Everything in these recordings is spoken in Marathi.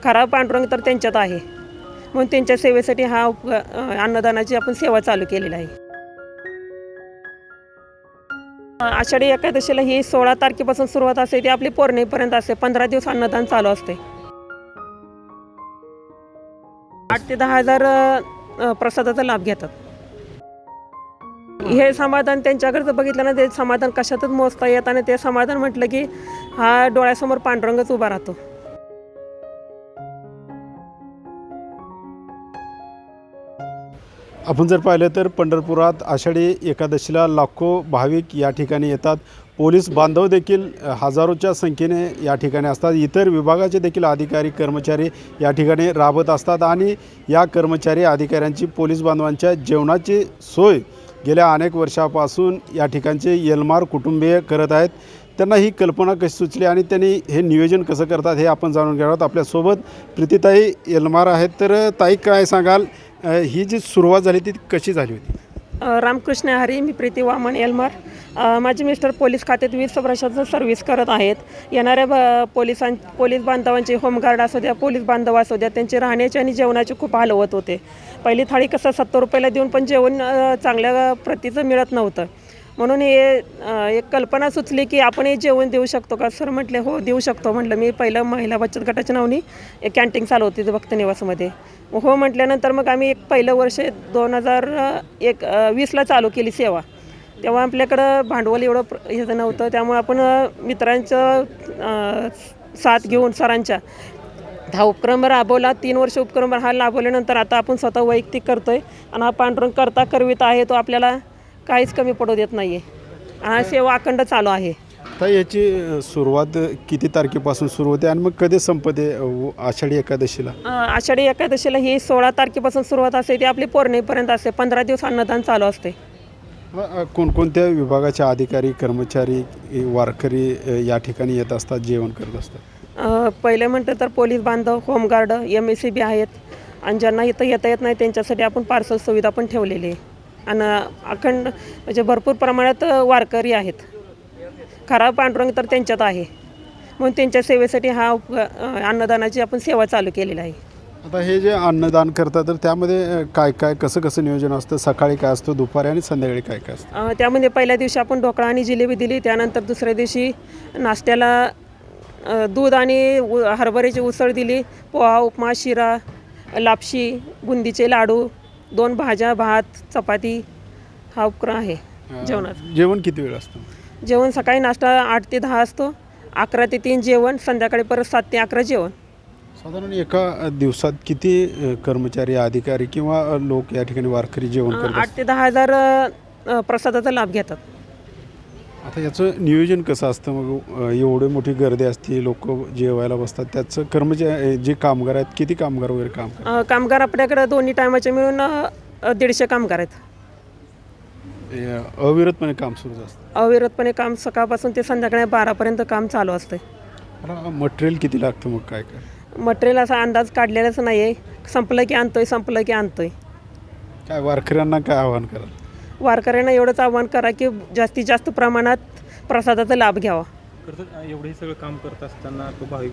खरा पांडुरंग तर त्यांच्यात आहे, म्हणून त्यांच्या सेवेसाठी हा अन्नदानाची आपण सेवा चालू केलेली आहे. आषाढी एकादशीला ही 16 तारखेपासून सुरुवात असते, ती आपली पौर्णिमेपर्यंत असते. 15 दिवस अन्नदान चालू असते. 8 ते 10 हजार प्रसादाचा लाभ घेतात. हे समाधान त्यांच्याकडचं बघितलं ना, ते समाधान कशातच मोजता येत, आणि ते समाधान म्हटलं की हा डोळ्यासमोर पांडुरंगच उभा राहतो. आपण जर पाहिलं तर पंढरपुरात आषाढी एकादशीला लाखो भाविक या ठिकाणी येतात. पोलीस बांधव देखील हजारोच्या संख्येने या ठिकाणी असतात. इतर विभागाचे देखील अधिकारी कर्मचारी या ठिकाणी राबत असतात आणि या कर्मचारी अधिकाऱ्यांची पोलीस बांधवांच्या जेवणाची सोय गेल्या अनेक वर्षापासून या ठिकाणचे एल्मार कुटुंबीय करत आहेत. त्यांना ही कल्पना कशी सुचली आणि त्यांनी हे नियोजन कसं करतात हे आपण जाणून घेणार आहोत. आपल्यासोबत प्रीतीताई एल्मार आहेत. तर ताई, काय सांगाल, ही जी सुरुवात झाली ती कशी झाली होती? रामकृष्ण हरी. मी प्रीती वामन एल्मार. माझे मिस्टर पोलीस खात्यात 20 वर्षाचं सर्व्हिस करत आहेत. येणाऱ्या पोलीस बांधवांचे, होमगार्ड असू द्या, पोलीस बांधव असू द्या, त्यांचे राहण्याचे आणि जेवणाचे खूप हाल होत होते. पहिली थाळी कसं 70 रुपयाला देऊन पण जेवण चांगल्या प्रतीचं मिळत नव्हतं. म्हणून हे एक कल्पना सुचली की आपण हे जेवण देऊ शकतो का? सर म्हटले हो देऊ शकतो. म्हटलं मी पहिलं महिला बचत गटाच्या नावाने एक कॅन्टीन चालवते भक्त निवासमध्ये. हो म्हटल्यानंतर मग आम्ही एक पहिलं वर्ष 2020ला चालू केली सेवा. तेव्हा आपल्याकडं भांडवल एवढं हे नव्हतं, त्यामुळे आपण मित्रांचं साथ घेऊन सरांच्या हा उपक्रम राबवला. 3 वर्ष उपक्रम हा राबवल्यानंतर आता आपण स्वतः वैयक्तिक करतो आहे आणि हा पांडुरंग करता करविता आहे, तो आपल्याला काहीच कमी पडू देत नाही आहे. हा सेवा अखंड चालू आहे. तर याची सुरुवात किती तारखेपासून सुरू होते आणि मग कधी संपते आषाढी एकादशीला? आषाढी एकादशीला ही 16 तारखेपासून सुरुवात असते, ती आपली पौर्णिमेपर्यंत असते. 15 दिवस अन्नदान चालू असते. कोणकोणत्या विभागाचे अधिकारी कर्मचारी वारकरी या ठिकाणी येत असतात, जेवण करत असतात? पहिले म्हणतं तर पोलीस बांधव, होमगार्ड, MSCB आहेत, आणि ज्यांना इथं येता येत नाही त्यांच्यासाठी आपण पार्सल सुविधा पण ठेवलेली आहे. आणि अखंड म्हणजे भरपूर प्रमाणात वारकरी आहेत. खरा पांडुरंग तर त्यांच्यात आहे, म्हणून त्यांच्या सेवेसाठी हा अन्नदानाची आपण सेवा चालू केलेली आहे. आता हे जे अन्नदान करतात तर त्यामध्ये काय काय कसं नियोजन असतं? सकाळी काय असतं, दुपारी आणि संध्याकाळी काय काय असतं? त्यामध्ये पहिल्या दिवशी आपण ढोकळा आणि जिलेबी दिली. त्यानंतर दुसऱ्या दिवशी नाश्त्याला दूध आणि हरभऱ्याची उसळ दिली. पोहा, उपमा, शिरा, लापशी, बुंदीचे लाडू, 2 भाज्या, भात, चपाती हा उपक्रम आहे जेवणाचा. जेवण किती वेळ असतं? जेवण सकाळी नाश्ता 8 ते 10 असतो, 11 ते 3 जेवण, संध्याकाळी परत 7 ते 11 जेवण. साधारण एका दिवसात किती कर्मचारी, अधिकारी किंवा लोक या ठिकाणी वारकरी जेवण करतात? 8 ते 10 हजार प्रसादाचा लाभ घेतात. आता याचं नियोजन कसं असतं? मग एवढी मोठी गर्दी असते, लोक जेवायला बसतात, त्याचं कर्मचारी जे कामगार आहेत, किती कामगार वगैरे काम करतात? कामगार आपल्याकडे दोन्ही टायमाचे मिळून 150 कामगार आहेत. अविरतपणे काम सुरू असतं? अविरतपणे काम सकाळपासून ते संध्याकाळी 12पर्यंत काम चालू असते. मटेरियल किती लागतं मग? काय काय मटेरियल असा अंदाज काढलेलाच नाही आहे. संपलं की आणतोय. काय वारकऱ्यांना काय आवाहन कराल? वारकऱ्यांना एवढंच आव्हान करा की जास्तीत जास्त प्रमाणात प्रसादाचा लाभ घ्यावा. एवढे सगळं काम करत असताना तो भाविक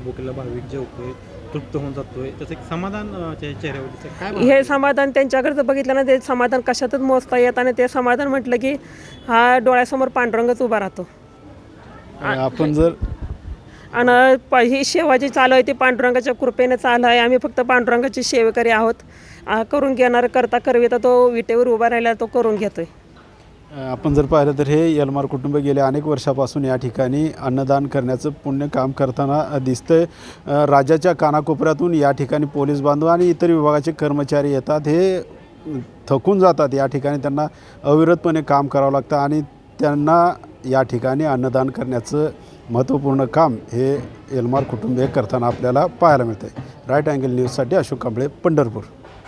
जेवतोय, तृप्त होऊन जातोय, त्याचं एक समाधान चेहऱ्यावर काय? हे समाधान त्यांच्याकडचं बघितलं ना, ते समाधान कशातच मोजता येत, आणि ते समाधान म्हटलं की हा डोळ्यासमोर पांडुरंगच उभा राहतो. आपण जर ही सेवा जी चालू आहे ती पांडुरंगाच्या कृपेने चालू आहे. आम्ही फक्त पांडुरंगाची सेवेकरी आहोत. करून घेणार करता करविता तो विटेवर उभा राहिला, तो करून घेतोय. आपण जर पाहिलं तर हे एल्मार कुटुंब गेल्या अनेक वर्षापासून या ठिकाणी अन्नदान करण्याचं पुण्य काम करताना दिसतंय. राज्याच्या कानाकोपऱ्यातून या ठिकाणी पोलीस बांधव आणि इतर विभागाचे कर्मचारी येतात. हे थकून जातात. या ठिकाणी त्यांना अविरतपणे काम करावं लागतं आणि त्यांना या ठिकाणी अन्नदान करण्याचं महत्त्वपूर्ण काम हे एल्मार कुटुंबीय करताना आपल्याला पाहायला मिळतं आहे. राईट अँगल न्यूजसाठी अशोक कांबळे, पंढरपूर.